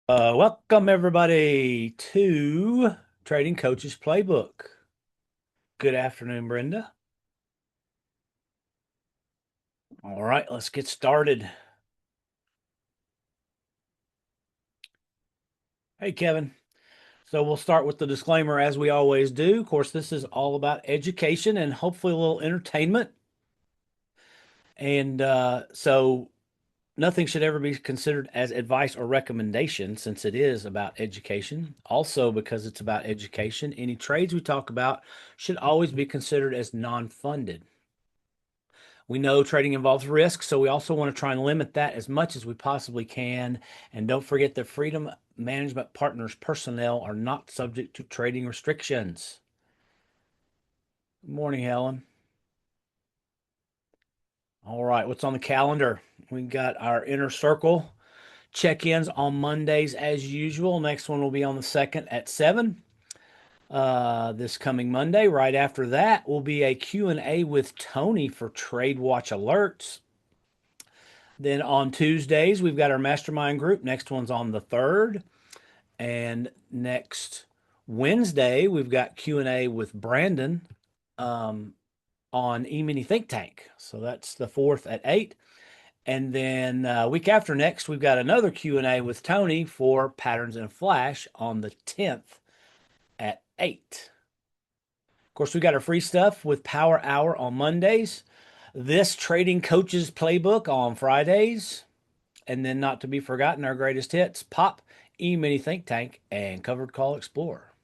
Welcome everybody to Trading Coaches Playbook. Good afternoon, Brenda. All right, let's get started. Hey, Kevin. So we'll start with the disclaimer as we always do. Of course, this is all about education and hopefully a little entertainment. And nothing should ever be considered as advice or recommendation since it is about education. Also, because it's about education, any trades we talk about should always be considered as non-funded. We know trading involves risk, so we also want to try and limit that as much as we possibly can. And don't forget that Freedom Management Partners personnel are not subject to trading restrictions. Good morning, Helen. All right, what's on the calendar? We got our inner circle check-ins on Mondays as usual. Next one will be on the 2nd at 7. This coming Monday. Right after that will be a Q&A with Tony for Trade Watch alerts. Then on Tuesdays, we've got our mastermind group. Next one's on the 3rd. And next Wednesday, we've got Q&A with Brandon um, on E-mini Think Tank. So that's the 4th at 8. And then week after next, we've got another Q&A with Tony for Patterns in Flash on the 10th at 8. Of course, we got our free stuff with Power Hour on Mondays. This Trading Coaches Playbook on Fridays. And then, not to be forgotten, our greatest hits Pop, E Mini Think Tank, and Covered Call Explorer.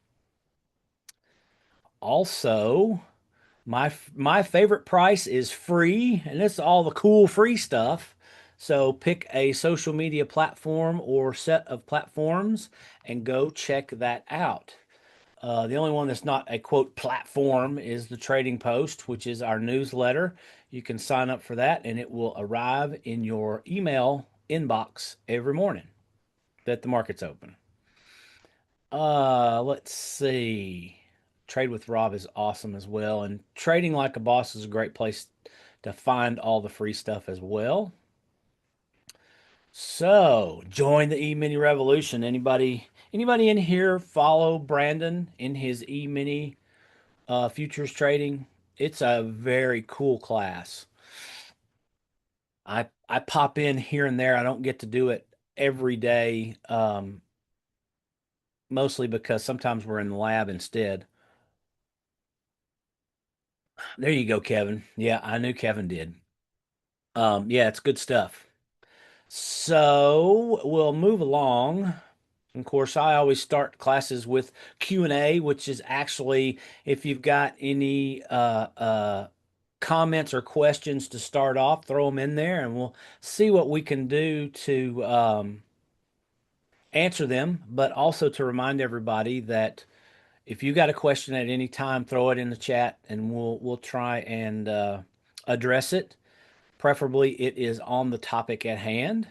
Also, my favorite price is free, and it's all the cool free stuff. So pick a social media platform or set of platforms and go check that out. The only one that's not a quote platform is the Trading Post, which is our newsletter. You can sign up for that, and it will arrive in your email inbox every morning that the market's open. Let's see. Trade with Rob is awesome as well, and Trading Like a Boss is a great place to find all the free stuff as well. So, join the E-mini revolution. Anybody in here follow Brandon in his E-mini futures trading? It's a very cool class. I pop in here and there. I don't get to do it every day, mostly because sometimes we're in the lab instead. There you go, Kevin. Yeah, I knew Kevin did. Yeah, it's good stuff. So we'll move along. Of course, I always start classes with Q&A, which is actually if you've got any comments or questions to start off, throw them in there, and we'll see what we can do to answer them. But also to remind everybody that if you got a question at any time, throw it in the chat, and we'll try and address it. Preferably, it is on the topic at hand.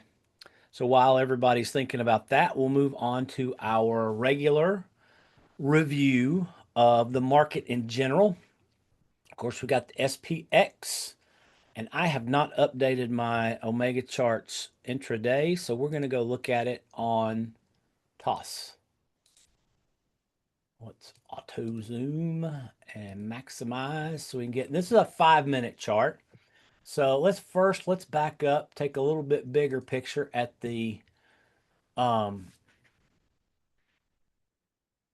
So while everybody's thinking about that, we'll move on to our regular review of the market in general. Of course, we got the SPX, and I have not updated my Omega charts intraday, so we're going to go look at it on TOS. Let's auto zoom and maximize so we can get, this is a 5-minute chart. So let's back up, take a little bit bigger picture at the um,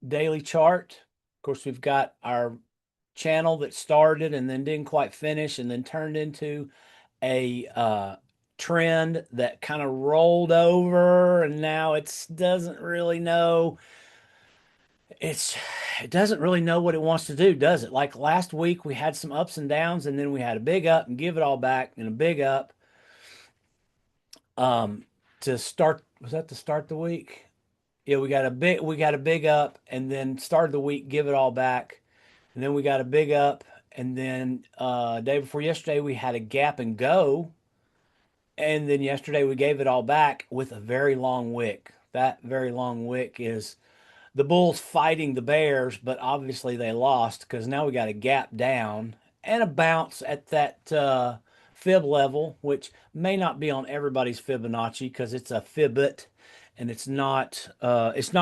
daily chart. Of course, we've got our channel that started and then didn't quite finish and then turned into a trend that kind of rolled over, and now it doesn't really know it's it doesn't really know what it wants to do, does it? Like last week we had some ups and downs, and then we had a big up and give it all back and a big up um to start. Was that to start the week? Yeah, we got a big up, and then started the week, give it all back, and then we got a big up, and then day before yesterday we had a gap and go, and then yesterday we gave it all back with a very long wick. That very long wick is the Bulls fighting the Bears, but obviously they lost because now we got a gap down and a bounce at that fib level, which may not be on everybody's Fibonacci because it's a fibit and it's not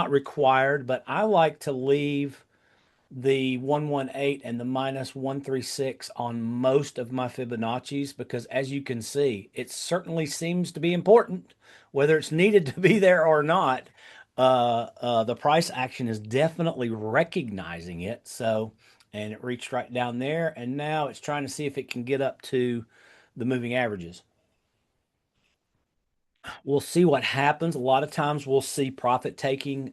required, but I like to leave the 118 and the minus 136 on most of my Fibonacci's because, as you can see, it certainly seems to be important, whether it's needed to be there or not. The price action is definitely recognizing it. So, and it reached right down there, and now it's trying to see if it can get up to the moving averages. We'll see what happens. A lot of times we'll see profit taking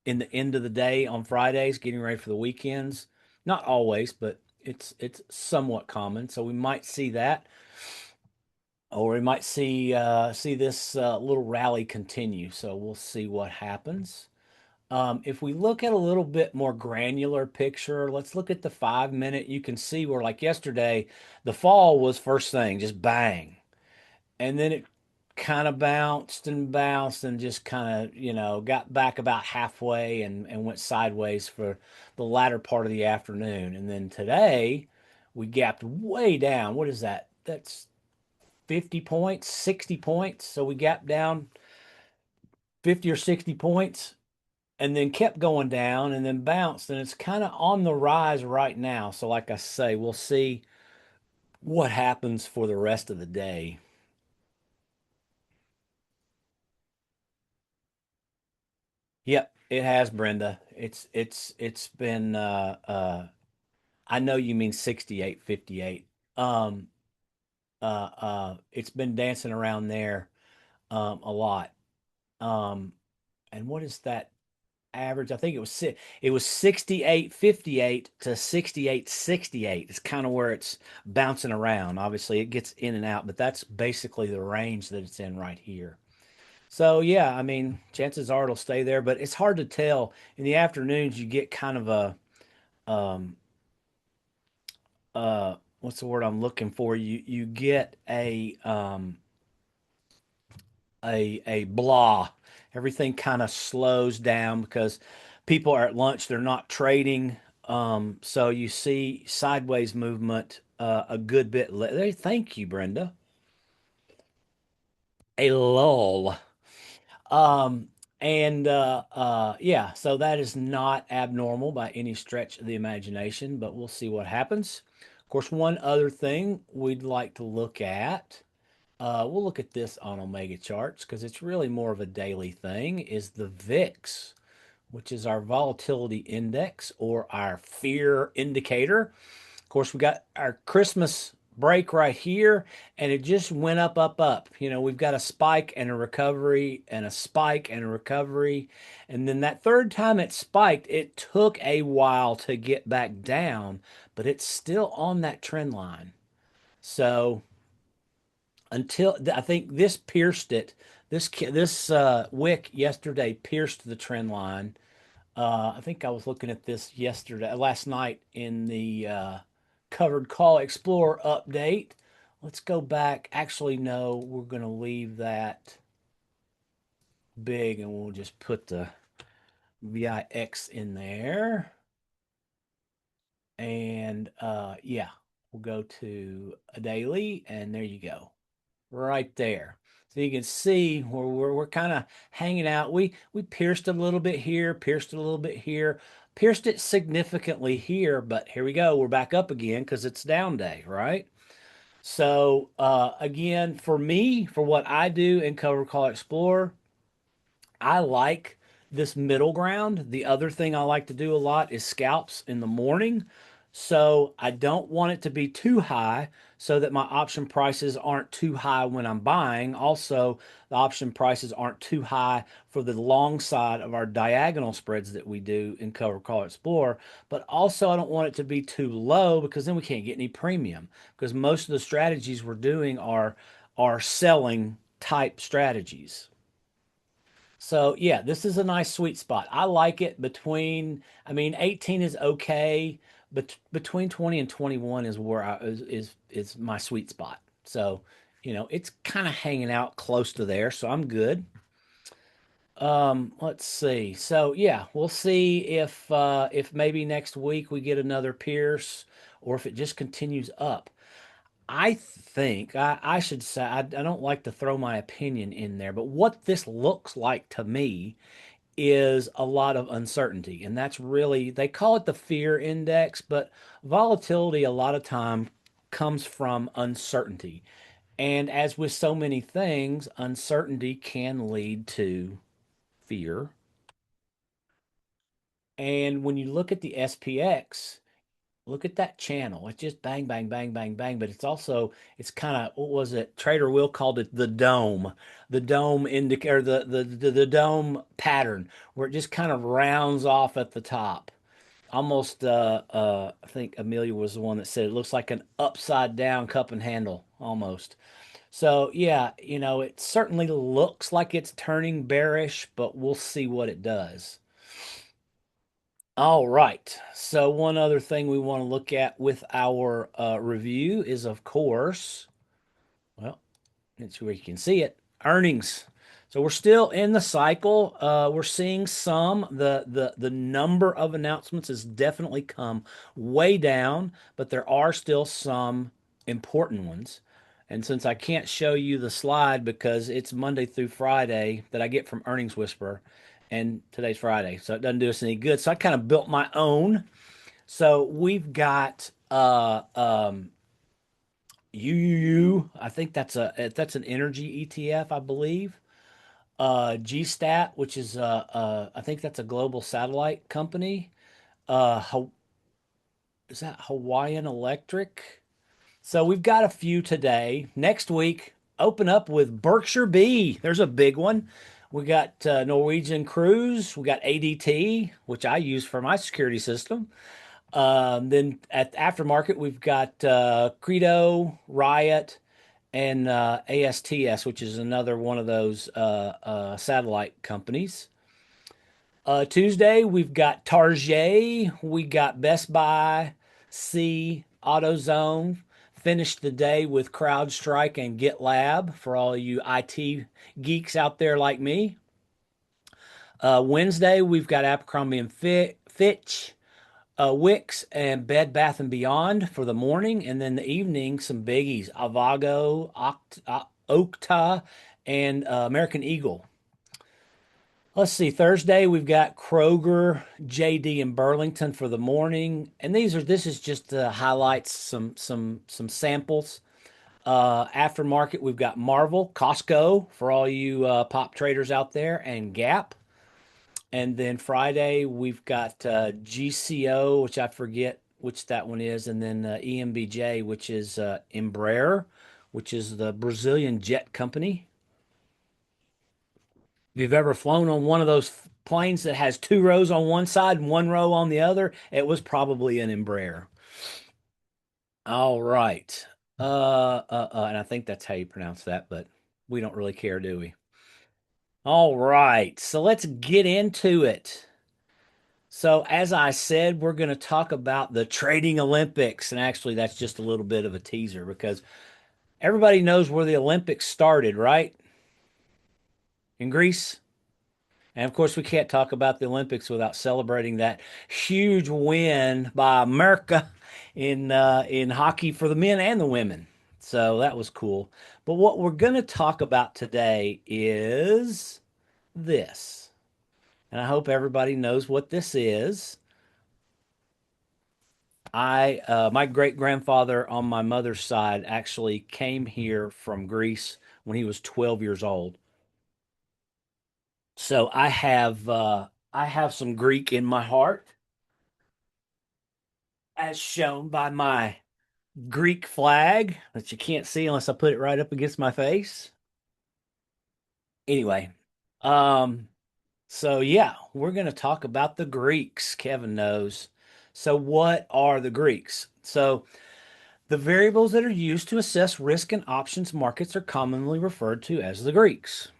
in the end of the day on Fridays, getting ready for the weekends. Not always, but it's somewhat common. So we might see that, or we might see this little rally continue. So we'll see what happens. If we look at a little bit more granular picture, let's look at the 5 minute. You can see where, like yesterday, the fall was first thing, just bang, and then it kind of bounced and just kind of, got back about halfway and went sideways for the latter part of the afternoon. And then today we gapped way down. What is that? That's 50 points, 60 points. So we gapped down 50 or 60 points and then kept going down and then bounced. And it's kind of on the rise right now. So, like I say, we'll see what happens for the rest of the day. Yep, it has, Brenda. It's been I know you mean 68.58. Um it's been dancing around there a lot. Um and what is that average? I think it was 68.58 to 68.68. It's kind of where it's bouncing around. Obviously, it gets in and out, but that's basically the range that it's in right here. So yeah, I mean, chances are it'll stay there, but it's hard to tell. In the afternoons, you get kind of a um what's the word I'm looking for? You get a blah. Everything kind of slows down because people are at lunch, they're not trading. So you see sideways movement a good bit. Thank you, Brenda. A lull. Um, and yeah, so that is not abnormal by any stretch of the imagination, but we'll see what happens. Of course, one other thing we'd like to look at, we'll look at this on Omega charts because it's really more of a daily thing, is the VIX, which is our volatility index or our fear indicator. Of course, we got our Christmas break right here, and it just went up, up, up. We've got a spike and a recovery, and a spike and a recovery. And then that third time it spiked, it took a while to get back down, but it's still on that trend line. So until I think this pierced it, this wick yesterday pierced the trend line. I think I was looking at this last night in the covered call explorer update. Let's go back. Actually, no, we're going to leave that big and we'll just put the VIX in there. And yeah, we'll go to a daily and there you go. Right there. So you can see where we're kind of hanging out. We pierced a little bit here, pierced a little bit here, pierced it significantly here, but here we go. We're back up again because it's down day, right? So again, for me, for what I do in Cover Call Explorer, I like this middle ground. The other thing I like to do a lot is scalps in the morning. So I don't want it to be too high so that my option prices aren't too high when I'm buying. Also, the option prices aren't too high for the long side of our diagonal spreads that we do in Cover Call Explorer. But also, I don't want it to be too low because then we can't get any premium because most of the strategies we're doing are selling type strategies. So yeah, this is a nice sweet spot. I like it I mean, 18 is okay, but between 20 and 21 is where is my sweet spot. So, it's kind of hanging out close to there, so I'm good. Let's see. So yeah, we'll see if maybe next week we get another Pierce or if it just continues up. I think I should say I don't like to throw my opinion in there, but what this looks like to me is a lot of uncertainty. And that's really, they call it the fear index, but volatility a lot of time comes from uncertainty. And as with so many things, uncertainty can lead to fear. And when you look at the SPX, look at that channel. It's just bang, bang, bang, bang, bang. But it's also, it's kind of, what was it? Trader Will called it the dome indicator, the dome pattern, where it just kind of rounds off at the top. Almost, I think Amelia was the one that said it looks like an upside down cup and handle almost. So yeah, it certainly looks like it's turning bearish, but we'll see what it does. All right. So one other thing we want to look at with our review is, of course, well, it's where you can see it, earnings. So we're still in the cycle. We're seeing some. The number of announcements has definitely come way down, but there are still some important ones. And since I can't show you the slide because it's Monday through Friday that I get from Earnings Whisperer, and today's Friday, so it doesn't do us any good. So I kind of built my own. So we've got UUU. I think that's an energy ETF, I believe. GStat, which is I think that's a global satellite company. Is that Hawaiian Electric? So we've got a few today. Next week, open up with Berkshire B. There's a big one. We got Norwegian Cruise. We got ADT, which I use for my security system. Then at aftermarket, we've got Credo, Riot, and ASTS, which is another one of those satellite companies. Tuesday, we've got Target, we got Best Buy, C, AutoZone. Finished the day with CrowdStrike and GitLab for all you IT geeks out there like me. Wednesday, we've got Abercrombie and Fitch, Wix, and Bed Bath and Beyond for the morning, and then the evening some biggies: Avago, Okta, and American Eagle. Let's see. Thursday we've got Kroger, JD, and Burlington for the morning, and this is just highlights some samples. Aftermarket we've got Marvel, Costco for all you pop traders out there, and Gap. And then Friday we've got GCO, which I forget which that one is, and then EMBJ, which is Embraer, which is the Brazilian jet company. If you've ever flown on one of those planes that has two rows on one side and one row on the other, it was probably an Embraer. All right. And I think that's how you pronounce that, but we don't really care, do we? All right. So let's get into it. So, as I said, we're going to talk about the Trading Olympics. And actually, that's just a little bit of a teaser because everybody knows where the Olympics started, right? In Greece. And of course, we can't talk about the Olympics without celebrating that huge win by America in hockey for the men and the women. So that was cool. But what we're going to talk about today is this. And I hope everybody knows what this is. My great grandfather on my mother's side actually came here from Greece when he was 12 years old. So I have some Greek in my heart, as shown by my Greek flag that you can't see unless I put it right up against my face. Anyway, um, so yeah, we're going to talk about the Greeks. Kevin knows. So what are the Greeks? So the variables that are used to assess risk in options markets are commonly referred to as the Greeks.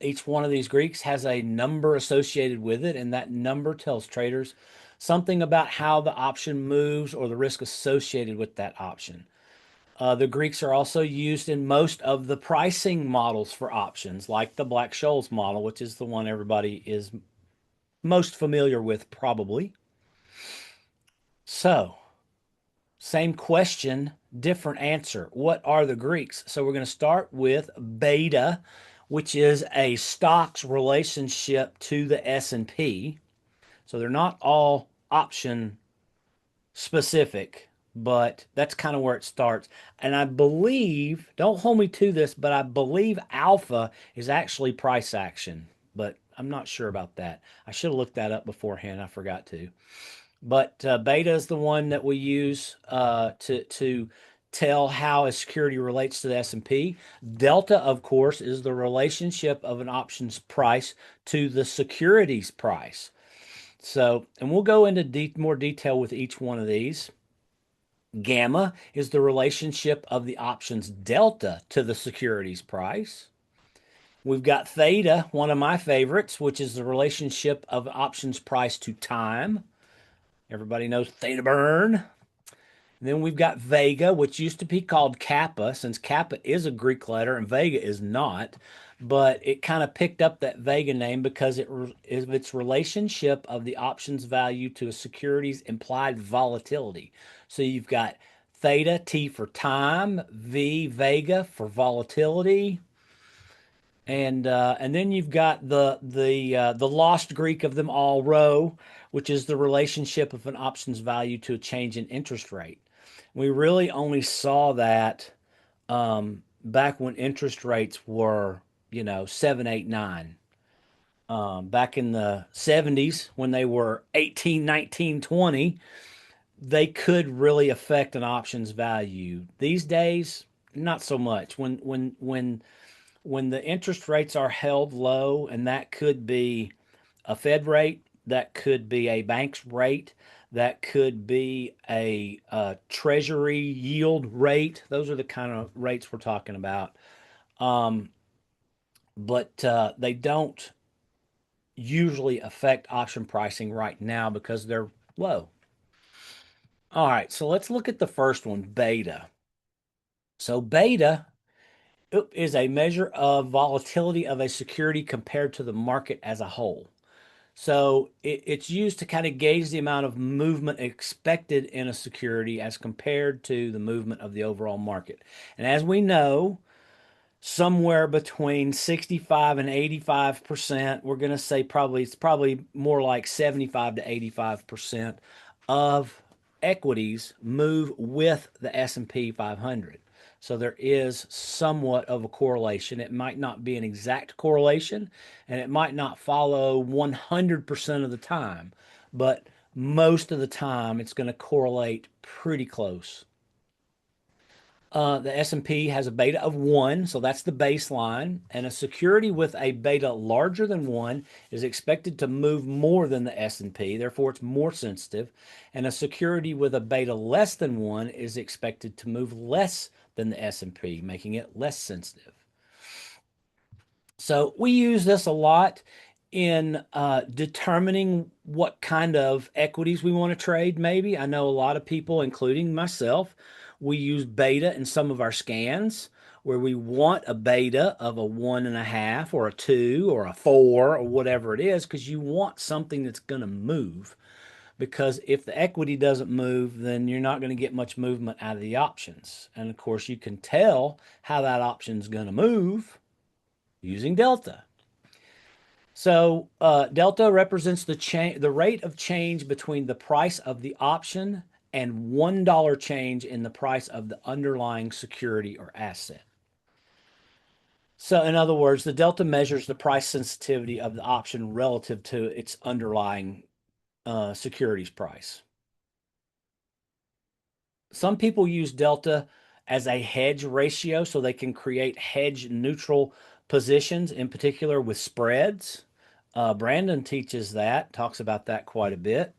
Each one of these Greeks has a number associated with it, and that number tells traders something about how the option moves or the risk associated with that option. The Greeks are also used in most of the pricing models for options, like the Black-Scholes model, which is the one everybody is most familiar with, probably. So, same question. different answer. What are the Greeks? So we're going to start with beta, which is a stock's relationship to the S&P. So they're not all option specific, but that's kind of where it starts. And I believe, don't hold me to this, but I believe alpha is actually price action, but I'm not sure about that. I should have looked that up beforehand. I forgot to. But beta is the one that we use to tell how a security relates to the S&P. Delta, of course, is the relationship of an option's price to the security's price. So, and we'll go into more detail with each one of these. Gamma is the relationship of the option's delta to the security's price. We've got theta, one of my favorites, which is the relationship of option's price to time. Everybody knows theta burn. And then we've got Vega, which used to be called Kappa, since Kappa is a Greek letter and Vega is not. But it kind of picked up that Vega name because it is its relationship of the options value to a security's implied volatility. So you've got theta, T for time, V, Vega for volatility, and then you've got the lost Greek of them all, rho, which is the relationship of an option's value to a change in interest rate. We really only saw that back when interest rates were, 7, 8, 9. Back in the 70s, when they were 18, 19, 20, they could really affect an option's value. These days, not so much. When the interest rates are held low, and that could be a Fed rate, that could be a bank's rate, that could be a treasury yield rate. Those are the kind of rates we're talking about. Um, but they don't usually affect option pricing right now because they're low. All right, so let's look at the first one, beta. So beta is a measure of volatility of a security compared to the market as a whole. So it's used to kind of gauge the amount of movement expected in a security as compared to the movement of the overall market. And as we know, somewhere between 65 and 85%, we're going to say it's probably more like 75 to 85% of equities move with the S&P 500. So there is somewhat of a correlation. It might not be an exact correlation, and it might not follow 100% of the time, but most of the time it's going to correlate pretty close. The S&P has a beta of 1, so that's the baseline. And a security with a beta larger than 1 is expected to move more than the S&P, therefore it's more sensitive. And a security with a beta less than 1 is expected to move less than the S&P, making it less sensitive. So we use this a lot in determining what kind of equities we want to trade, maybe. I know a lot of people, including myself, we use beta in some of our scans where we want a beta of a 1.5 or a 2 or a 4 or whatever it is, because you want something that's going to move. Because if the equity doesn't move, then you're not going to get much movement out of the options. And of course, you can tell how that option's going to move using delta. So delta represents the rate of change between the price of the option and $1 change in the price of the underlying security or asset. So in other words, the delta measures the price sensitivity of the option relative to its underlying securities price. Some people use delta as a hedge ratio so they can create hedge neutral positions, in particular with spreads. Brandon teaches that, talks about that quite a bit.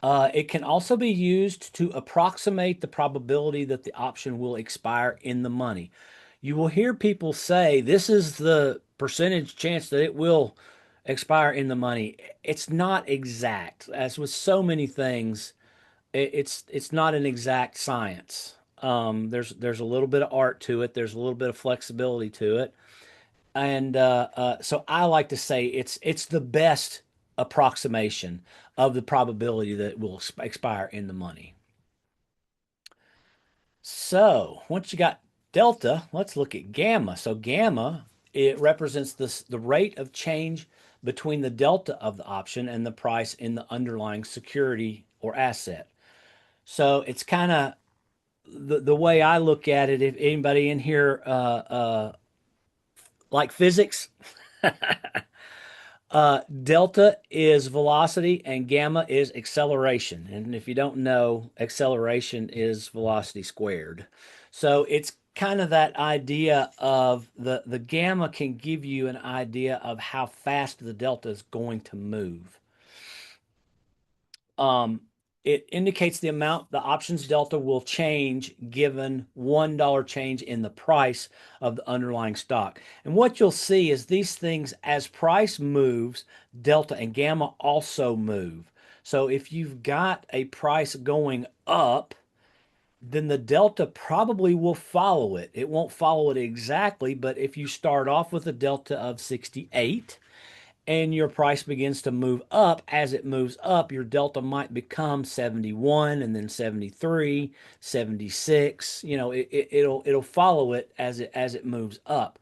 It can also be used to approximate the probability that the option will expire in the money. You will hear people say, this is the percentage chance that it will expire in the money. It's not exact. As with so many things, it's not an exact science. There's a little bit of art to it. There's a little bit of flexibility to it. And so I like to say it's the best approximation of the probability that it will expire in the money. So once you got delta, let's look at gamma. So gamma, it represents the rate of change between the delta of the option and the price in the underlying security or asset. So it's kind of the way I look at it. If anybody in here like physics, delta is velocity and gamma is acceleration. And if you don't know, acceleration is velocity squared. So it's kind of that idea of the gamma can give you an idea of how fast the delta is going to move. Um, it indicates the amount the options delta will change given $1 change in the price of the underlying stock. And what you'll see is these things, as price moves, delta and gamma also move. So if you've got a price going up, then the delta probably will follow it. It won't follow it exactly, but if you start off with a delta of 68, and your price begins to move up, as it moves up, your delta might become 71 and then 73, 76. It'll follow it as it moves up.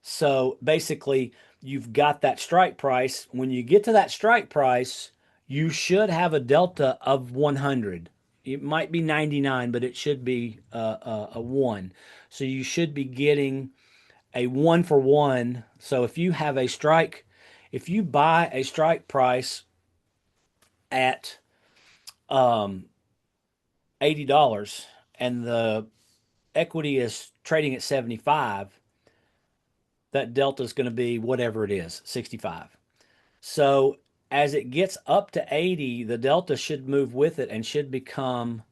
So basically, you've got that strike price. When you get to that strike price, you should have a delta of 100. It might be 99, but it should be a 1. So you should be getting a 1 for 1. So if you buy a strike price at um, $80 and the equity is trading at 75, that delta is going to be whatever it is, 65. So as it gets up to 80, the delta should move with it and should become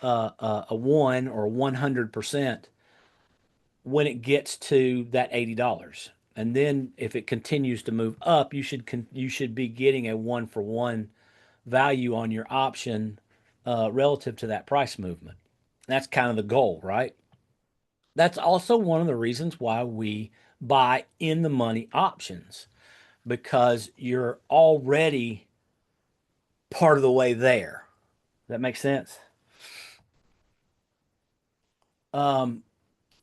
a 1 or 100% when it gets to that $80. And then if it continues to move up, you should be getting a 1 for 1 value on your option relative to that price movement. That's kind of the goal, right? That's also one of the reasons why we buy in the money options, because you're already part of the way there. That makes sense. Um,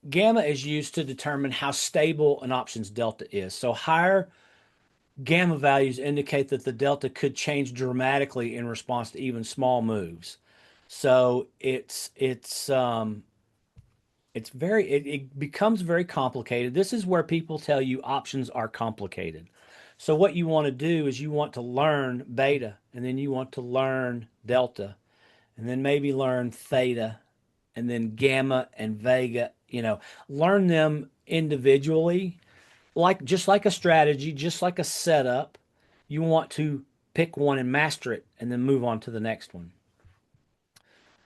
Gamma is used to determine how stable an option's delta is. So higher gamma values indicate that the delta could change dramatically in response to even small moves. So it becomes very complicated. This is where people tell you options are complicated. So what you want to do is you want to learn beta, and then you want to learn delta, and then maybe learn theta, and then gamma and vega. Learn them individually, like just like a strategy, just like a setup. You want to pick one and master it, and then move on to the next one.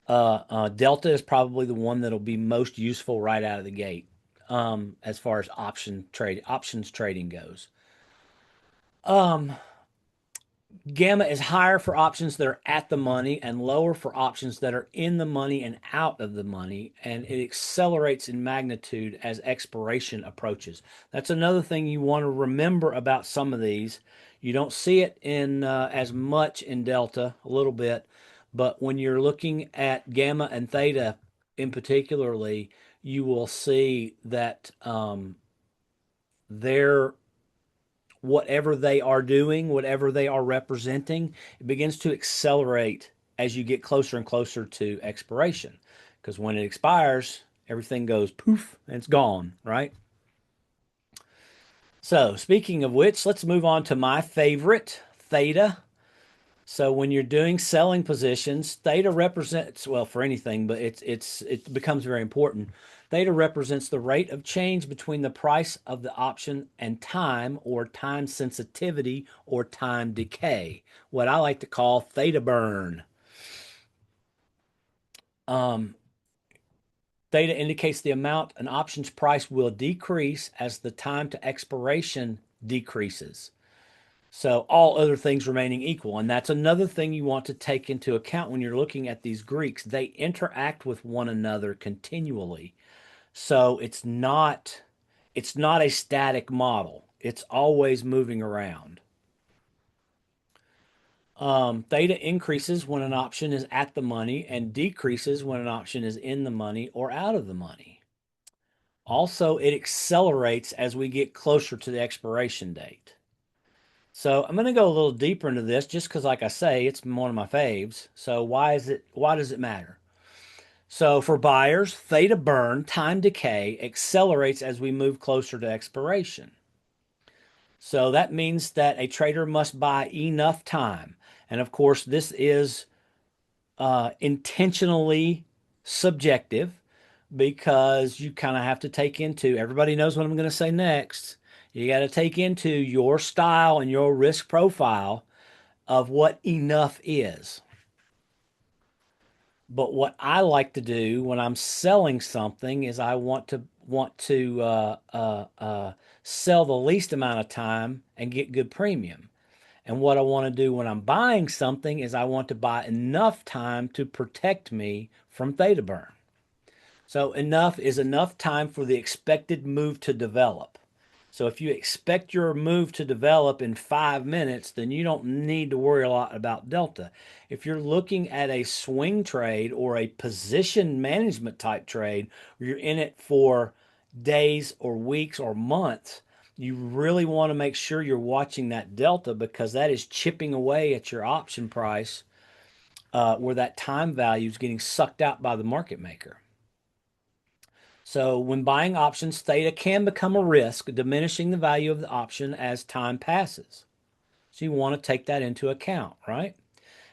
Delta is probably the one that'll be most useful right out of the gate, as far as options trading goes. Um, Gamma is higher for options that are at the money and lower for options that are in the money and out of the money, and it accelerates in magnitude as expiration approaches. That's another thing you want to remember about some of these. You don't see it in as much in delta, a little bit, but when you're looking at gamma and theta in particularly, you will see that they're whatever they are doing, whatever they are representing, it begins to accelerate as you get closer and closer to expiration. Because when it expires, everything goes poof and it's gone, right? So, speaking of which, let's move on to my favorite, theta. So when you're doing selling positions, theta represents, well, for anything, but it becomes very important. Theta represents the rate of change between the price of the option and time, or time sensitivity, or time decay. What I like to call theta burn. Um, Theta indicates the amount an option's price will decrease as the time to expiration decreases. So all other things remaining equal. And that's another thing you want to take into account when you're looking at these Greeks. They interact with one another continually. So it's not a static model. It's always moving around. Theta increases when an option is at the money and decreases when an option is in the money or out of the money. Also, it accelerates as we get closer to the expiration date. So I'm going to go a little deeper into this just because, like I say, it's one of my faves. So why does it matter? So for buyers, theta burn, time decay, accelerates as we move closer to expiration. So that means that a trader must buy enough time. And of course, this is intentionally subjective because you kind of have to take into, everybody knows what I'm going to say next. You got to take into your style and your risk profile of what enough is. But what I like to do when I'm selling something is I want to sell the least amount of time and get good premium. And what I want to do when I'm buying something is I want to buy enough time to protect me from theta burn. So enough is enough time for the expected move to develop. So if you expect your move to develop in 5 minutes, then you don't need to worry a lot about delta. If you're looking at a swing trade or a position management type trade, where you're in it for days or weeks or months, you really want to make sure you're watching that delta because that is chipping away at your option price, where that time value is getting sucked out by the market maker. So when buying options, theta can become a risk, diminishing the value of the option as time passes. So you want to take that into account, right?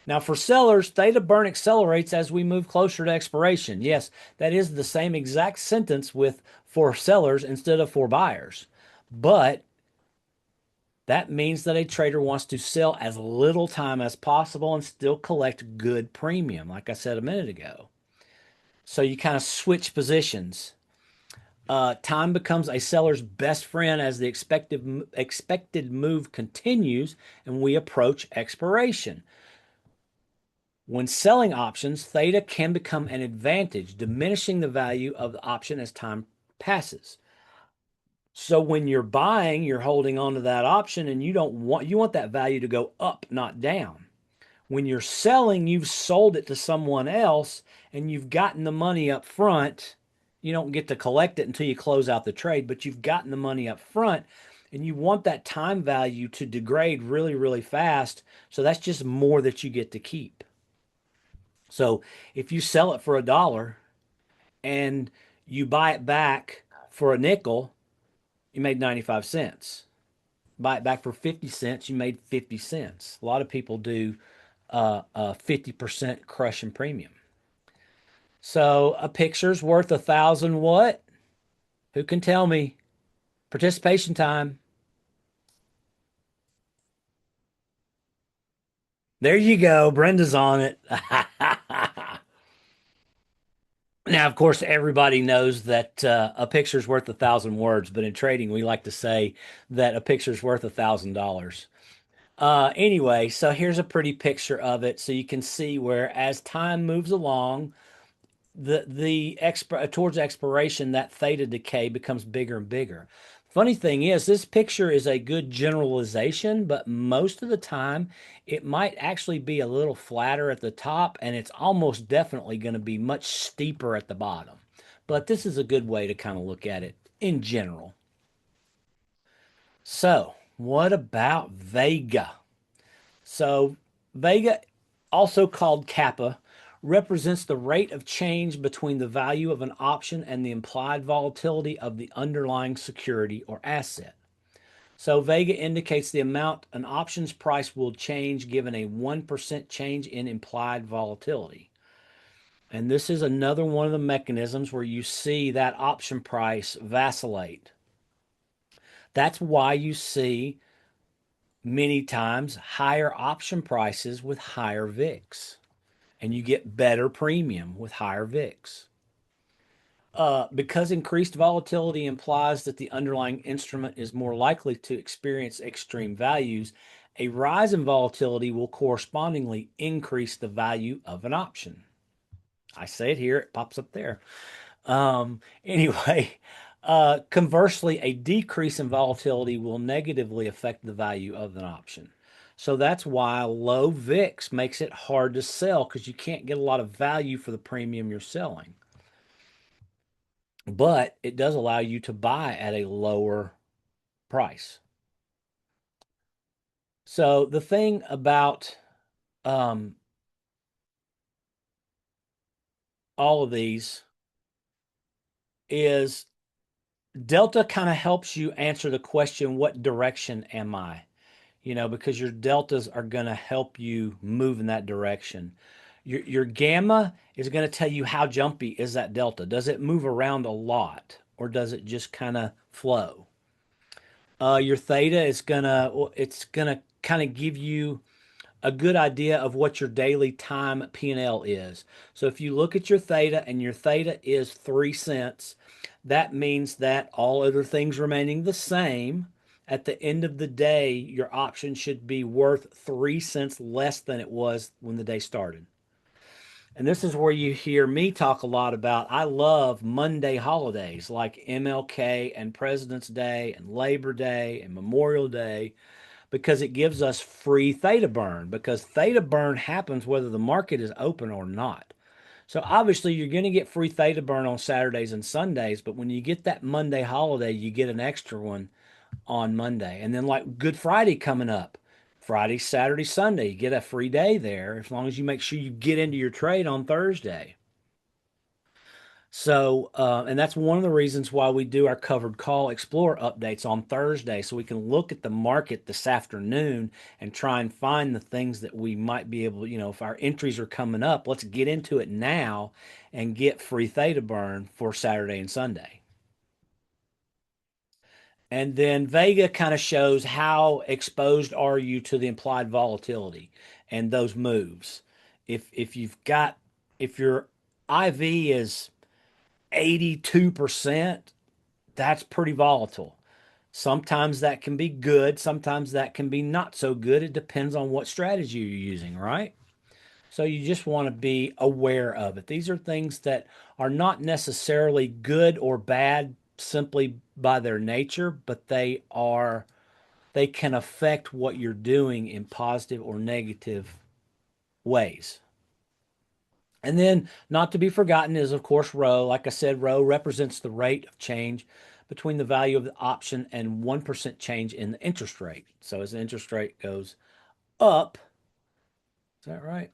Now for sellers, theta burn accelerates as we move closer to expiration. Yes, that is the same exact sentence with for sellers instead of for buyers. But that means that a trader wants to sell as little time as possible and still collect good premium, like I said a minute ago. So you kind of switch positions. Time becomes a seller's best friend as the expected move continues and we approach expiration. When selling options, theta can become an advantage, diminishing the value of the option as time passes. So when you're buying, you're holding on to that option and you want that value to go up, not down. When you're selling, you've sold it to someone else and you've gotten the money up front. You don't get to collect it until you close out the trade, but you've gotten the money up front and you want that time value to degrade really, really fast. So that's just more that you get to keep. So if you sell it for $1 and you buy it back for a nickel, you made 95 cents. Buy it back for 50 cents, you made 50 cents. A lot of people do 50% crush and premium. So a picture's worth 1,000 what? Who can tell me? Participation time. There you go. Brenda's on it. Now, of course, everybody knows that a picture's worth 1,000 words, but in trading, we like to say that a picture's worth $1,000. Anyway, so here's a pretty picture of it, so you can see where as time moves along, towards expiration, that theta decay becomes bigger and bigger. Funny thing is, this picture is a good generalization, but most of the time it might actually be a little flatter at the top, and it's almost definitely going to be much steeper at the bottom. But this is a good way to kind of look at it in general. So, what about Vega? So, Vega, also called kappa, represents the rate of change between the value of an option and the implied volatility of the underlying security or asset. So Vega indicates the amount an option's price will change given a 1% change in implied volatility. And this is another one of the mechanisms where you see that option price vacillate. That's why you see many times higher option prices with higher VIX, and you get better premium with higher VIX. Because increased volatility implies that the underlying instrument is more likely to experience extreme values, a rise in volatility will correspondingly increase the value of an option. I say it here, it pops up there. Anyway, conversely, a decrease in volatility will negatively affect the value of an option. So that's why low VIX makes it hard to sell because you can't get a lot of value for the premium you're selling. But it does allow you to buy at a lower price. So the thing about um, all of these is Delta kind of helps you answer the question, what direction am I? Because your deltas are going to help you move in that direction. Your gamma is going to tell you how jumpy is that delta. Does it move around a lot or does it just kind of flow? Your theta is gonna well, it's gonna kind of give you a good idea of what your daily time P&L is. So if you look at your theta and your theta is 3 cents, that means that all other things remaining the same, at the end of the day, your option should be worth 3 cents less than it was when the day started. And this is where you hear me talk a lot about I love Monday holidays like MLK and President's Day and Labor Day and Memorial Day because it gives us free theta burn because theta burn happens whether the market is open or not. So obviously you're going to get free theta burn on Saturdays and Sundays, but when you get that Monday holiday, you get an extra one on Monday. And then like Good Friday coming up, Friday, Saturday, Sunday, you get a free day there as long as you make sure you get into your trade on Thursday. So, and that's one of the reasons why we do our covered call Explorer updates on Thursday, so we can look at the market this afternoon and try and find the things that we might be able, if our entries are coming up, let's get into it now and get free theta burn for Saturday and Sunday. And then Vega kind of shows how exposed are you to the implied volatility and those moves. If your IV is 82%, that's pretty volatile. Sometimes that can be good, sometimes that can be not so good. It depends on what strategy you're using, right? So you just want to be aware of it. These are things that are not necessarily good or bad simply by their nature, but they can affect what you're doing in positive or negative ways. And then, not to be forgotten, is of course rho. Like I said, rho represents the rate of change between the value of the option and 1% change in the interest rate. So as the interest rate goes up, is that right?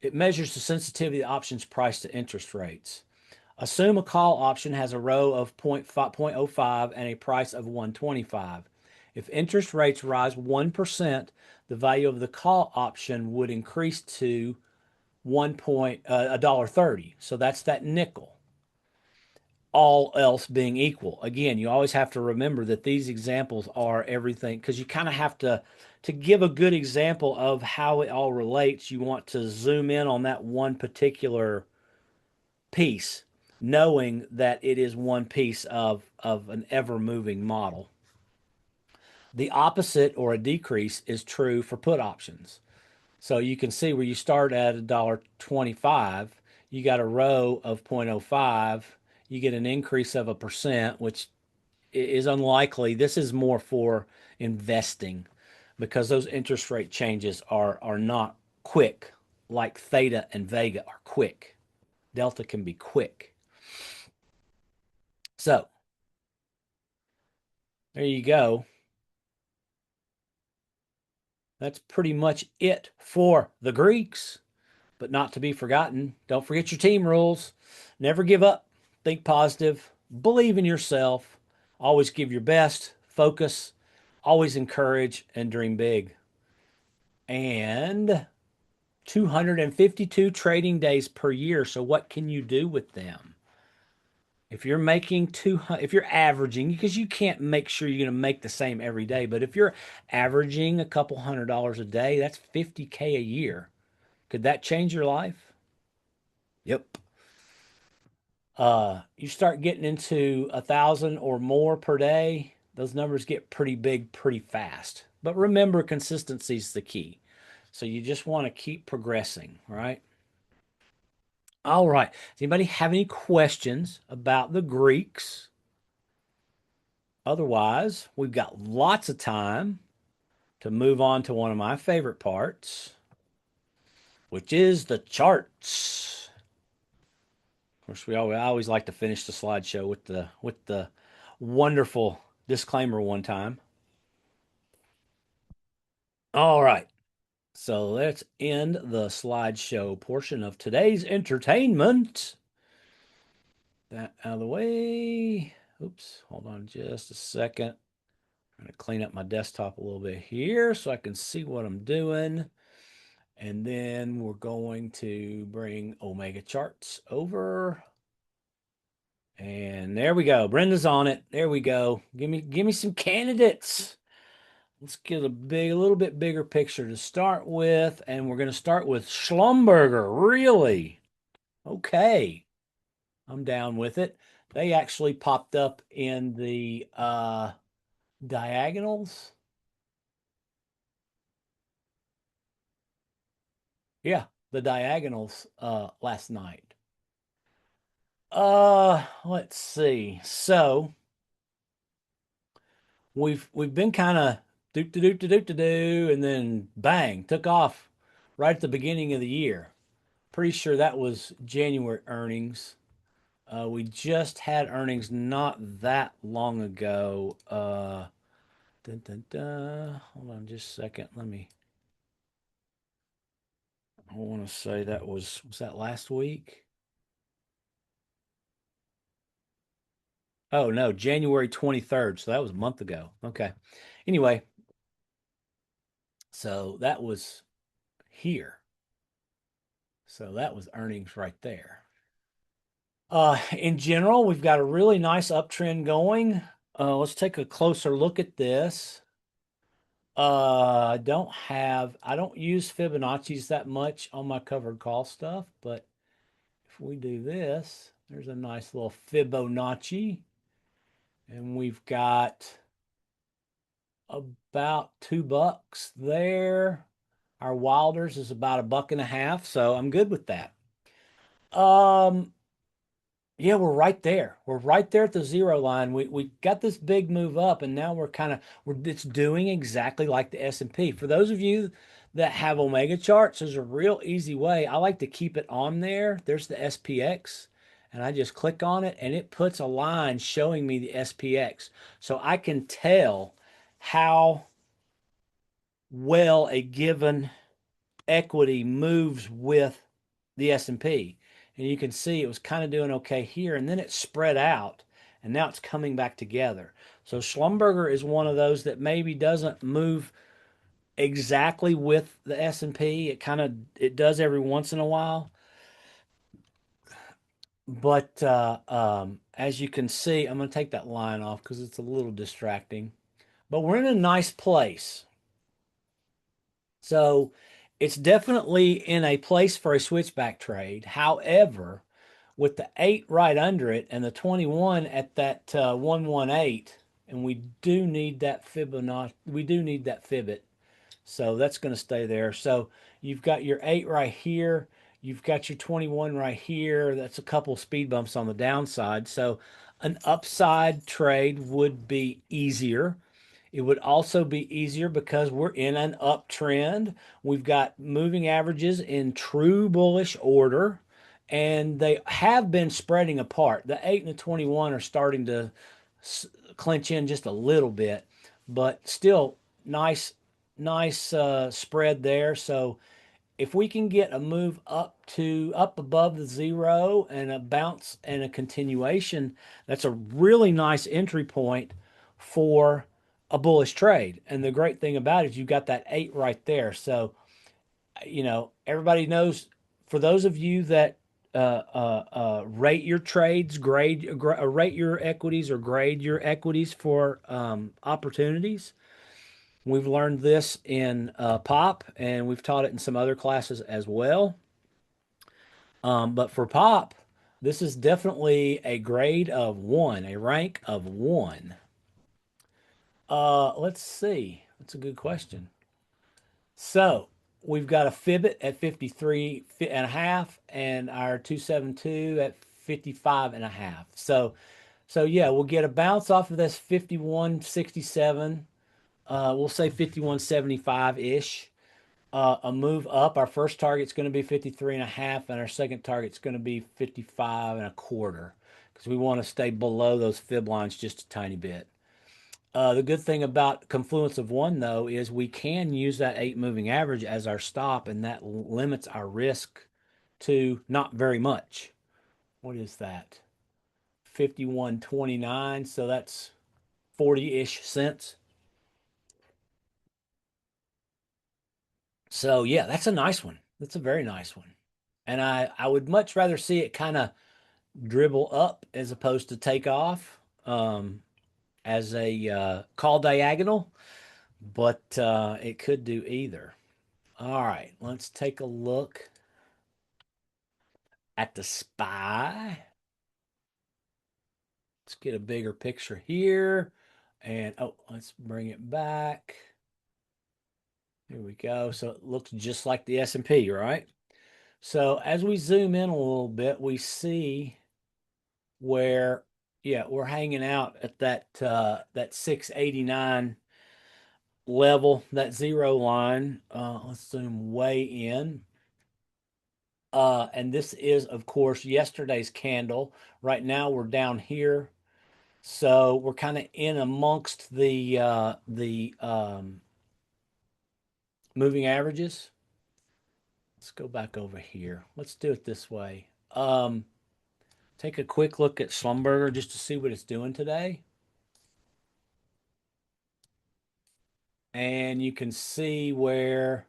It measures the sensitivity of the option's price to interest rates. Assume a call option has a rho of 0.05 and a price of 125. If interest rates rise 1%, the value of the call option would increase to $1.30. So that's that nickel. All else being equal. Again, you always have to remember that these examples are everything because you kind of have to give a good example of how it all relates. You want to zoom in on that one particular piece, knowing that it is one piece of an ever moving model. The opposite or a decrease is true for put options. So you can see where you start at $1.25, you got a rho of 0.05, you get an increase of 1%, which is unlikely. This is more for investing because those interest rate changes are not quick like theta and vega are quick. Delta can be quick. So there you go. That's pretty much it for the Greeks. But not to be forgotten, don't forget your team rules. Never give up. Think positive. Believe in yourself. Always give your best. Focus. Always encourage and dream big. And 252 trading days per year. So what can you do with them? If you're making if you're averaging, because you can't make sure you're going to make the same every day, but if you're averaging a couple $100 a day, that's 50K a year. Could that change your life? Yep. You start getting into 1,000 or more per day, those numbers get pretty big pretty fast. But remember, consistency is the key. So you just want to keep progressing, right? All right. Does anybody have any questions about the Greeks? Otherwise, we've got lots of time to move on to one of my favorite parts, which is the charts. Of course, I always like to finish the slideshow with the wonderful disclaimer one time. All right. So let's end the slideshow portion of today's entertainment. That out of the way. Oops, hold on just a second. I'm going to clean up my desktop a little bit here so I can see what I'm doing. And then we're going to bring Omega Charts over. And there we go. Brenda's on it. There we go. Give me some candidates. Let's get a little bit bigger picture to start with. And we're going to start with Schlumberger. Really? Okay. I'm down with it. They actually popped up in the diagonals. Yeah, the diagonals last night. Let's see. So we've been kind of doop to doop to doop to do, and then bang, took off right at the beginning of the year. Pretty sure that was January earnings. We just had earnings not that long ago. Dun, dun, dun. Hold on just a second. I want to say that was that last week? Oh no, January 23rd. So that was a month ago. Okay. Anyway, so that was here. So that was earnings right there. In general, we've got a really nice uptrend going. Let's take a closer look at this. I don't use Fibonacci's that much on my covered call stuff, but if we do this, there's a nice little Fibonacci, and we've got about $2 there. Our Wilders is about $1.50, so I'm good with that. Um, Yeah, we're right there. We're right there at the zero line. We got this big move up, and now we're it's doing exactly like the S&P. For those of you that have Omega charts, there's a real easy way. I like to keep it on there. There's the SPX, and I just click on it, and it puts a line showing me the SPX, so I can tell how well a given equity moves with the S&P. And you can see it was kind of doing okay here, and then it spread out, and now it's coming back together. So Schlumberger is one of those that maybe doesn't move exactly with the S&P. It does every once in a while. But as you can see, I'm going to take that line off because it's a little distracting. But we're in a nice place. So it's definitely in a place for a switchback trade. However, with the 8 right under it and the 21 at that 118, and we do need that Fibonacci, we do need that Fibit. So that's going to stay there. So you've got your 8 right here. You've got your 21 right here. That's a couple speed bumps on the downside. So an upside trade would be easier. It would also be easier because we're in an uptrend. We've got moving averages in true bullish order, and they have been spreading apart. The 8 and the 21 are starting to clinch in just a little bit, but still nice spread there. So if we can get a move up above the zero and a bounce and a continuation, that's a really nice entry point for a bullish trade. And the great thing about it is you got that 8 right there. So, everybody knows, for those of you that rate your trades, rate your equities or grade your equities for opportunities. We've learned this in POP, and we've taught it in some other classes as well. But for POP, this is definitely a grade of 1, a rank of 1. Let's see. That's a good question. So we've got a Fibit at 53 and a half, and our 272 at 55 and a half. So yeah, we'll get a bounce off of this 51.67. we'll say 51.75-ish. A move up, our first target's going to be 53 and a half, and our second target's going to be 55 and a quarter because we want to stay below those fib lines just a tiny bit. The good thing about confluence of one, though, is we can use that 8 moving average as our stop, and that limits our risk to not very much. What is that? 51.29, so that's 40-ish cents. So yeah, that's a nice one. That's a very nice one. And I would much rather see it kind of dribble up as opposed to take off as a call diagonal, but it could do either. All right, let's take a look at the SPY. Let's get a bigger picture here. And oh, let's bring it back. Here we go. So it looks just like the S&P, right? So as we zoom in a little bit, we see where, yeah, we're hanging out at that 689 level, that zero line. Let's zoom way in. And this is, of course, yesterday's candle. Right now we're down here. So we're kind of in amongst the moving averages. Let's go back over here. Let's do it this way. Take a quick look at Schlumberger just to see what it's doing today. And you can see where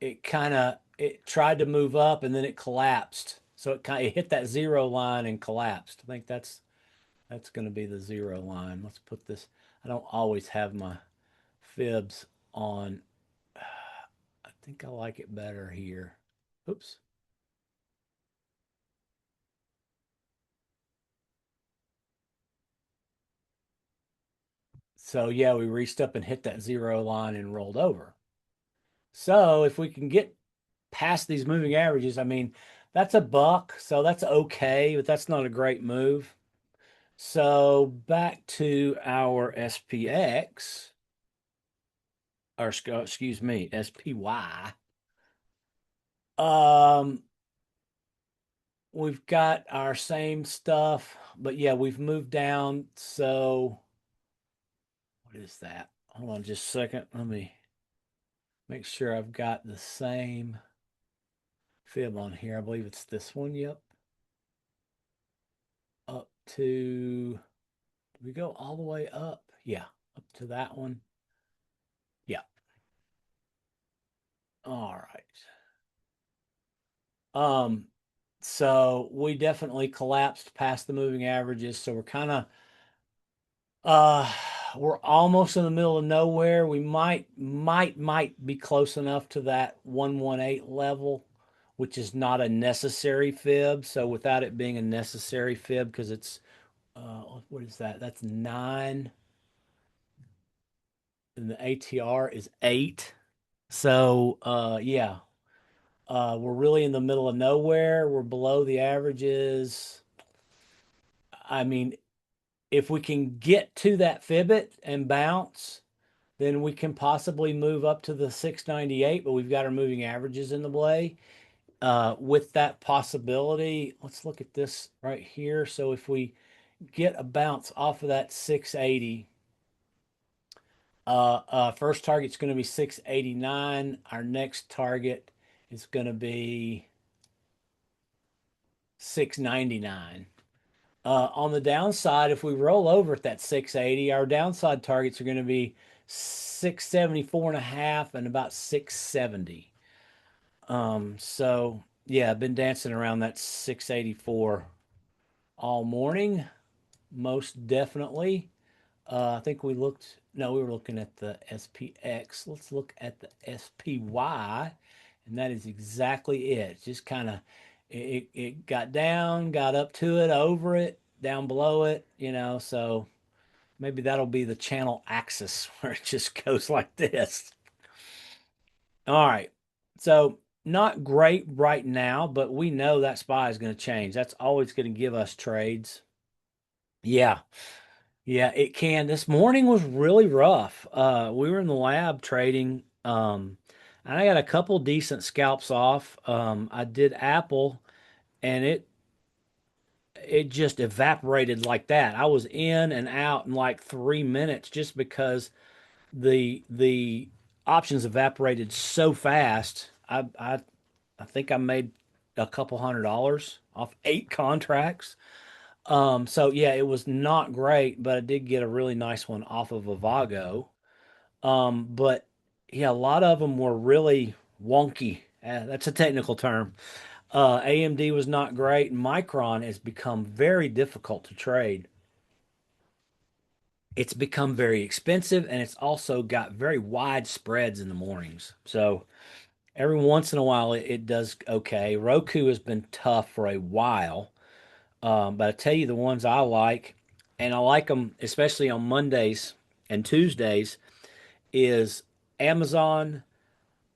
it tried to move up and then it collapsed. So it hit that zero line and collapsed. I think that's going to be the zero line. Let's put this. I don't always have my fibs on. I think I like it better here. Oops. So yeah, we reached up and hit that zero line and rolled over. So if we can get past these moving averages, I mean, that's a buck, so that's okay, but that's not a great move. So back to our SPX, or excuse me, SPY. Um, we've got our same stuff, but yeah, we've moved down. So what is that? Hold on just a second. Let me make sure I've got the same fib on here. I believe it's this one. Yep. Up to, do we go all the way up? Yeah, up to that one. Yeah. All right. Um, so we definitely collapsed past the moving averages. So we're kind of uh we're almost in the middle of nowhere. We might be close enough to that 118 level, which is not a necessary fib. So without it being a necessary fib, because it's what is that? That's 9, and the ATR is 8. So yeah, we're really in the middle of nowhere. We're below the averages. I mean, if we can get to that Fibit and bounce, then we can possibly move up to the 698, but we've got our moving averages in the way. With that possibility, let's look at this right here. So if we get a bounce off of that 680, first target's going to be 689. Our next target is going to be 699. On the downside, if we roll over at that 680, our downside targets are going to be 674 and a half and about 670. So yeah, I've been dancing around that 684 all morning, most definitely. I think no, we were looking at the SPX. Let's look at the SPY, and that is exactly it. Just kind of, it got down, got up to it, over it, down below it, so maybe that'll be the channel axis where it just goes like this. All right. So not great right now, but we know that SPY is going to change. That's always going to give us trades. Yeah. Yeah, it can. This morning was really rough. We were in the lab trading. And I got a couple decent scalps off. I did Apple, and it just evaporated like that. I was in and out in like 3 minutes just because the options evaporated so fast. I think I made a couple $100 off 8 contracts. So yeah, it was not great, but I did get a really nice one off of Avago. But yeah, a lot of them were really wonky. That's a technical term. AMD was not great. Micron has become very difficult to trade. It's become very expensive, and it's also got very wide spreads in the mornings. So every once in a while, it does okay. Roku has been tough for a while. But I tell you, the ones I like, and I like them especially on Mondays and Tuesdays, is Amazon,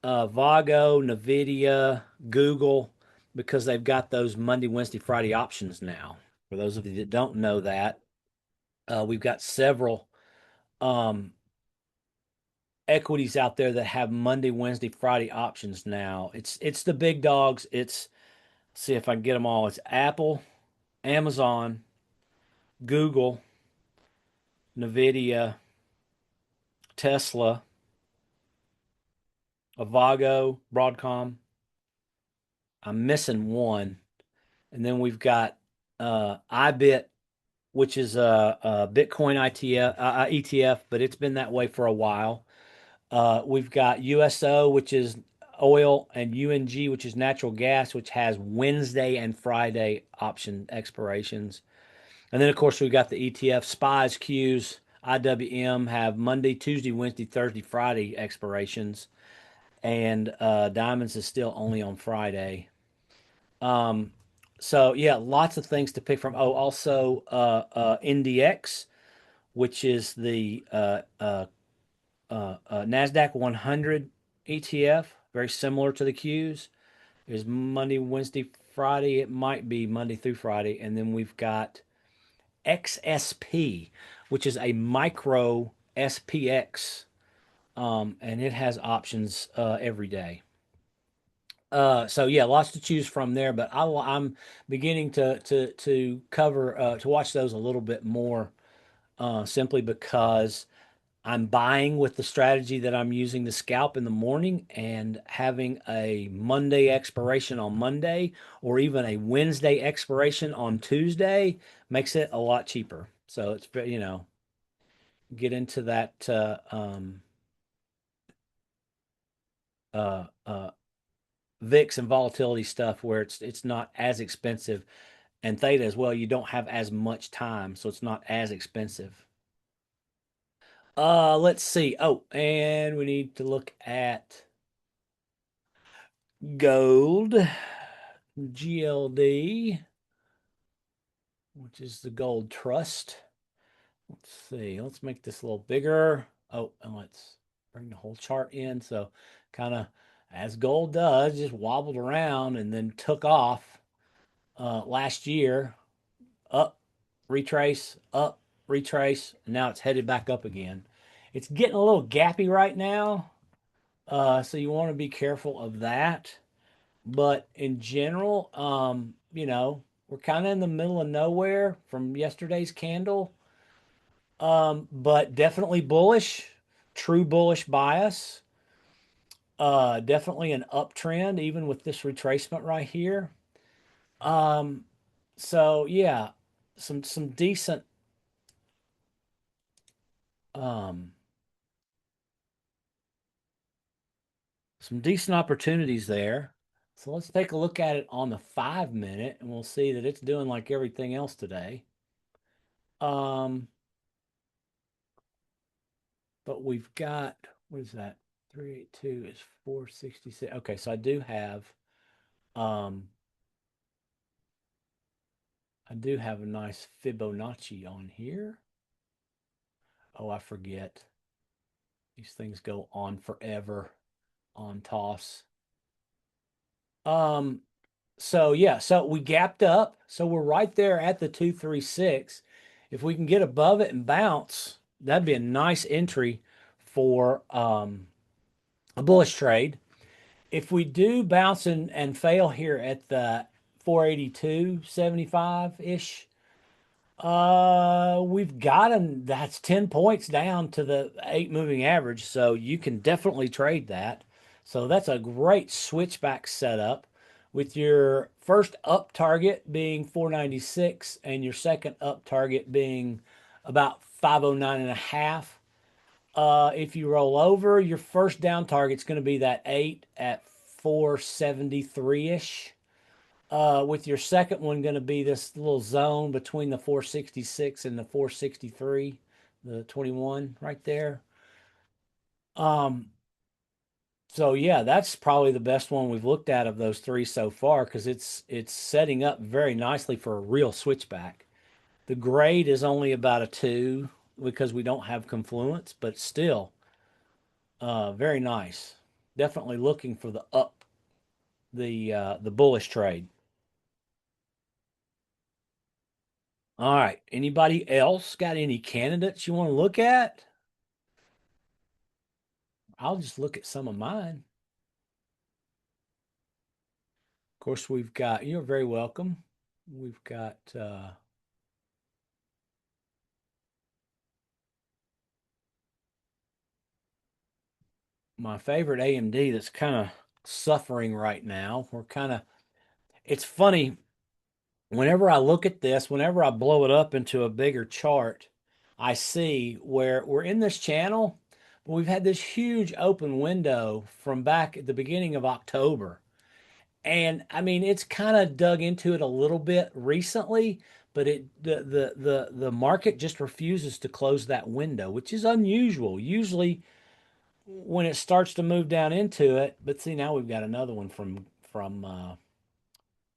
Vago, Nvidia, Google, because they've got those Monday, Wednesday, Friday options now. For those of you that don't know that, we've got several um, equities out there that have Monday, Wednesday, Friday options now. It's the big dogs. It's see if I can get them all. It's Apple, Amazon, Google, Nvidia, Tesla, Avago, Broadcom. I'm missing one. And then we've got IBIT, which is a Bitcoin ETF, but it's been that way for a while. We've got USO, which is oil, and UNG, which is natural gas, which has Wednesday and Friday option expirations. And then, of course, we've got the ETF SPYs, Qs, IWM have Monday, Tuesday, Wednesday, Thursday, Friday expirations. And Diamonds is still only on Friday. Um, so yeah, lots of things to pick from. Oh, also NDX, which is the Nasdaq 100 ETF, very similar to the Qs. Is Monday, Wednesday, Friday. It might be Monday through Friday, and then we've got XSP, which is a micro SPX, and it has options every day. So yeah, lots to choose from there, but I'm beginning to cover to watch those a little bit more, simply because I'm buying with the strategy that I'm using to scalp in the morning, and having a Monday expiration on Monday or even a Wednesday expiration on Tuesday makes it a lot cheaper. So it's get into that uh, uh, VIX and volatility stuff where it's not as expensive, and theta as well. You don't have as much time, so it's not as expensive. Let's see. Oh, and we need to look at gold, GLD, which is the gold trust. Let's see. Let's make this a little bigger. Oh, and let's bring the whole chart in. So, kind of as gold does, just wobbled around and then took off last year. Up, retrace, up, retrace, and now it's headed back up again. It's getting a little gappy right now, so you want to be careful of that. But in general, we're kind of in the middle of nowhere from yesterday's candle, but definitely bullish, true bullish bias. Definitely an uptrend, even with this retracement right here. Um, so yeah, some decent um some decent opportunities there. So let's take a look at it on the 5 minute, and we'll see that it's doing like everything else today. Um, but we've got, what is that? 382 is 466. Okay, so um I do have a nice Fibonacci on here. Oh, I forget. These things go on forever on toss. Um, so yeah, so we gapped up. So we're right there at the 236. If we can get above it and bounce, that'd be a nice entry for a bullish trade. If we do bounce and fail here at the 482.75 ish, we've got them. That's 10 points down to the 8 moving average. So you can definitely trade that. So that's a great switchback setup with your first up target being 496 and your second up target being about 509 and a half. If you roll over, your first down target's going to be that 8 at 473 ish, with your second one going to be this little zone between the 466 and the 463, the 21 right there. Um, so yeah, that's probably the best one we've looked at of those three so far because it's setting up very nicely for a real switchback. The grade is only about a 2 because we don't have confluence, but still, very nice. Definitely looking for the bullish trade. All right. Anybody else got any candidates you want to look at? I'll just look at some of mine. Of course, we've got, you're very welcome. We've got my favorite AMD that's kind of suffering right now. It's funny, whenever I look at this, whenever I blow it up into a bigger chart, I see where we're in this channel, but we've had this huge open window from back at the beginning of October. And I mean, it's kind of dug into it a little bit recently, but the market just refuses to close that window, which is unusual. Usually when it starts to move down into it, but see now we've got another one from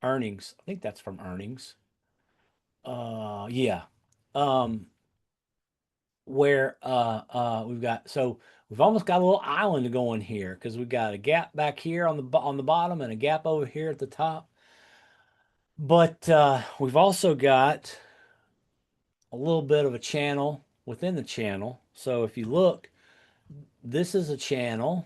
earnings. I think that's from earnings. Yeah. Um, where we've almost got a little island going here because we've got a gap back here on the bottom and a gap over here at the top. But we've also got a little bit of a channel within the channel. So if you look, this is a channel.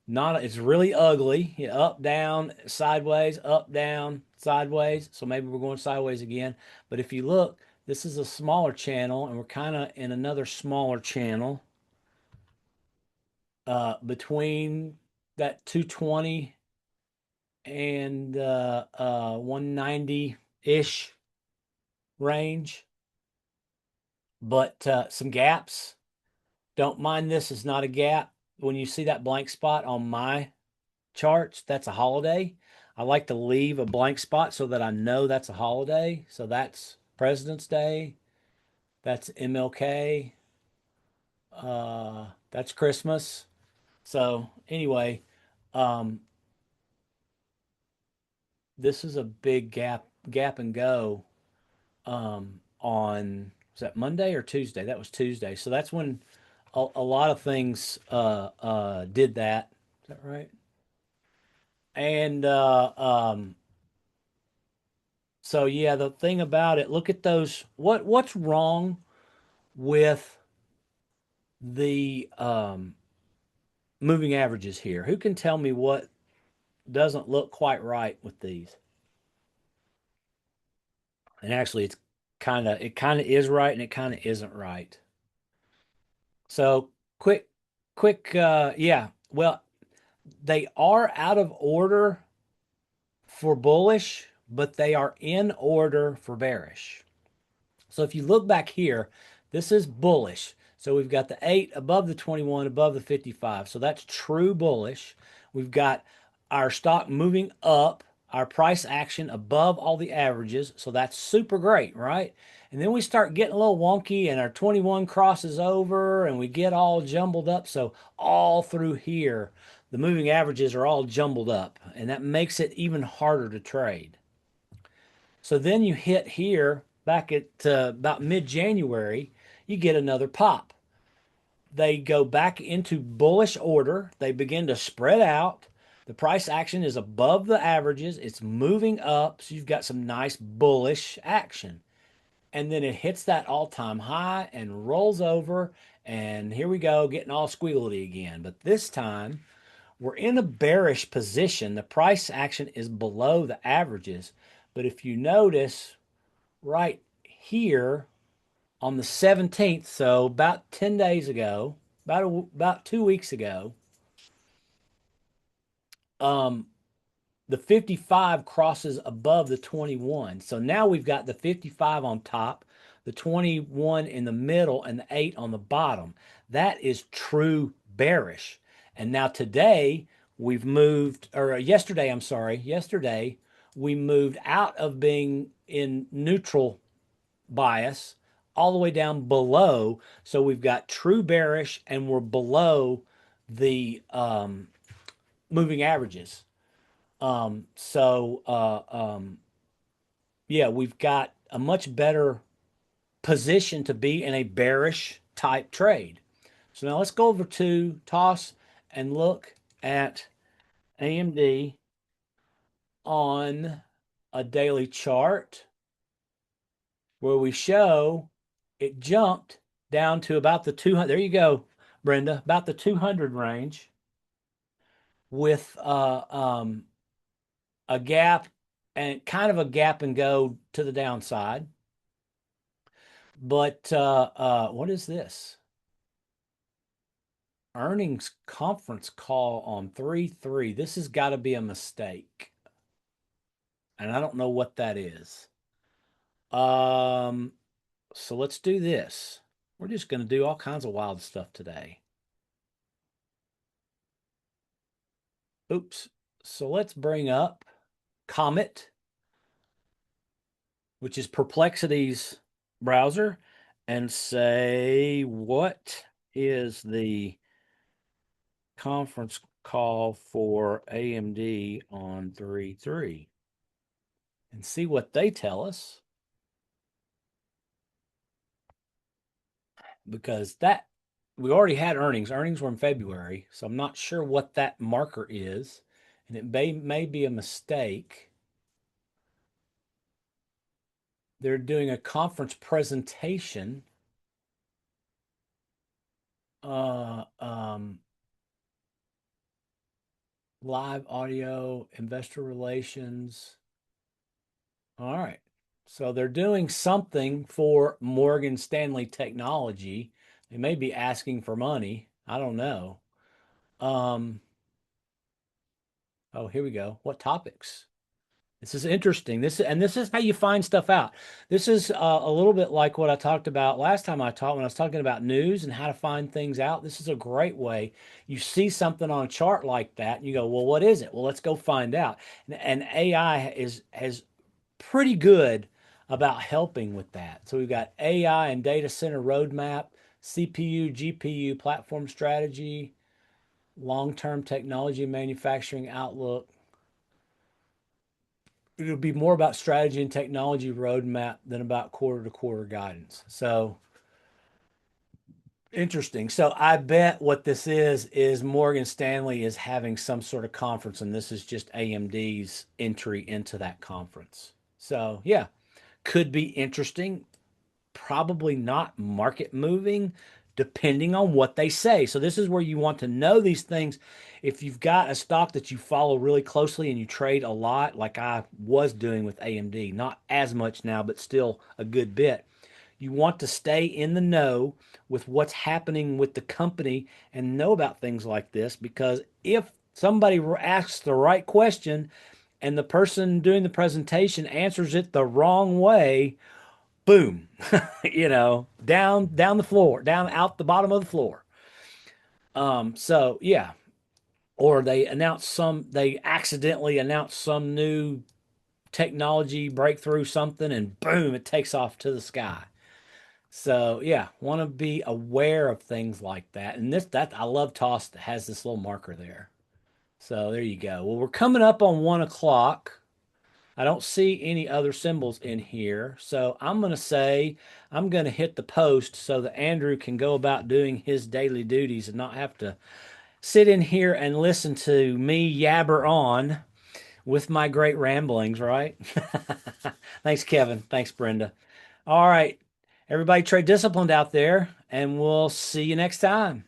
Not it's really ugly. Yeah, up, down, sideways, up, down, sideways. So maybe we're going sideways again. But if you look, this is a smaller channel, and we're kind of in another smaller channel between that 220 and 190-ish range. But some gaps. Don't mind this is not a gap. When you see that blank spot on my charts, that's a holiday. I like to leave a blank spot so that I know that's a holiday. So that's President's Day. That's MLK. That's Christmas. So anyway, um, this is a big gap and go on was that Monday or Tuesday? That was Tuesday. So that's when a lot of things did that. Is that right? And so yeah, the thing about it, look at those. What's wrong with the moving averages here? Who can tell me what doesn't look quite right with these? And actually, it kind of is right and it kind of isn't right. So quick, yeah. Well, they are out of order for bullish, but they are in order for bearish. So if you look back here, this is bullish. So we've got the 8 above the 21, above the 55. So that's true bullish. We've got our stock moving up, our price action above all the averages. So that's super great, right? And then we start getting a little wonky and our 21 crosses over and we get all jumbled up. So all through here, the moving averages are all jumbled up and that makes it even harder to trade. So then you hit here back at about mid-January, you get another pop. They go back into bullish order. They begin to spread out. The price action is above the averages. It's moving up. So you've got some nice bullish action. and then it hits that all-time high and rolls over, and here we go, getting all squiggly again. But this time we're in a bearish position. The price action is below the averages. But if you notice right here on the 17th, so about 10 days ago, about 2 weeks ago, um, the 55 crosses above the 21. So now we've got the 55 on top, the 21 in the middle, and the 8 on the bottom. That is true bearish. And now today we've moved, or yesterday, I'm sorry, yesterday we moved out of being in neutral bias all the way down below. So we've got true bearish and we're below the moving averages. Yeah, we've got a much better position to be in a bearish type trade. So now let's go over to toss and look at AMD on a daily chart where we show it jumped down to about the 200. There you go, Brenda, about the 200 range with a gap and kind of a gap and go to the downside. But what is this? Earnings conference call on 3/3. This has got to be a mistake. And I don't know what that is. Um, so let's do this. We're just going to do all kinds of wild stuff today. Oops. So let's bring up Comet, which is Perplexity's browser, and say, what is the conference call for AMD on 3/3? And see what they tell us. Because that we already had earnings. Earnings were in February, so I'm not sure what that marker is, and it may be a mistake. They're doing a conference presentation. Uh, um, Live audio, investor relations. All right. So they're doing something for Morgan Stanley Technology. They may be asking for money. I don't know. Um, oh, here we go. What topics? This is interesting. This is how you find stuff out. This is a little bit like what I talked about last time I taught when I was talking about news and how to find things out. This is a great way. You see something on a chart like that, and you go, "Well, what is it?" Well, let's go find out. And AI has pretty good about helping with that. So we've got AI and data center roadmap, CPU, GPU, platform strategy, long-term technology manufacturing outlook. It'll be more about strategy and technology roadmap than about quarter to quarter guidance. So interesting. So I bet what this is Morgan Stanley is having some sort of conference, and this is just AMD's entry into that conference. So yeah, could be interesting. Probably not market moving, depending on what they say. So this is where you want to know these things. If you've got a stock that you follow really closely and you trade a lot, like I was doing with AMD, not as much now, but still a good bit. You want to stay in the know with what's happening with the company and know about things like this, because if somebody asks the right question and the person doing the presentation answers it the wrong way, boom, down the floor, down out the bottom of the floor. So yeah, or they accidentally announce some new technology breakthrough, something, and boom, it takes off to the sky. So yeah, want to be aware of things like that. And that I love Toss that has this little marker there. So there you go. Well, we're coming up on 1 o'clock. I don't see any other symbols in here. So I'm going to say I'm going to hit the post so that Andrew can go about doing his daily duties and not have to sit in here and listen to me yabber on with my great ramblings, right? Thanks, Kevin. Thanks, Brenda. All right. Everybody trade disciplined out there, and we'll see you next time.